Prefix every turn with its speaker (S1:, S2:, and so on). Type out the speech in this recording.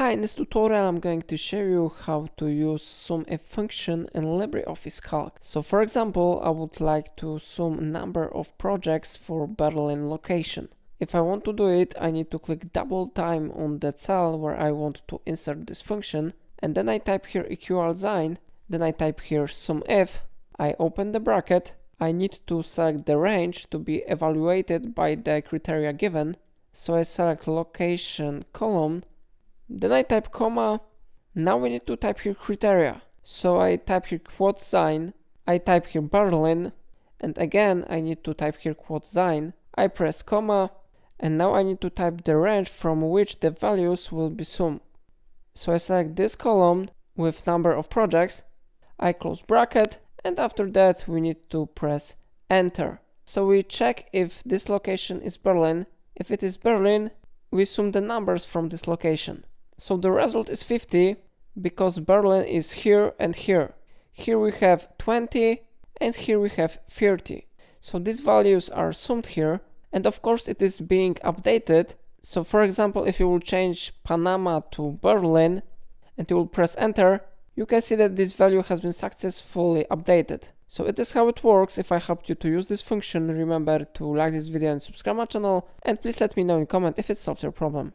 S1: Hi, in this tutorial I'm going to show you how to use SUMIF function in LibreOffice Calc. So for example, I would like to sum number of projects for Berlin location. If I want to do it, I need to click double time on the cell where I want to insert this function, and then I type here equal sign, then I type here SUMIF, I open the bracket, I need to select the range to be evaluated by the criteria given, so I select location column, then I type comma. Now we need to type here criteria. So I type here quote sign, I type here Berlin, and again I need to type here quote sign. I press comma, and now I need to type the range from which the values will be summed. So I select this column with number of projects, I close bracket, and after that we need to press enter. So we check if this location is Berlin. If it is Berlin, we sum the numbers from this location. So the result is 50 because Berlin is here and here. Here we have 20 and here we have 30. So these values are summed here, and of course it is being updated. So for example, if you will change Panama to Berlin and you will press enter, you can see that this value has been successfully updated. So it is how it works. If I helped you to use this function, remember to like this video and subscribe my channel, and please let me know in comment if it solves your problem.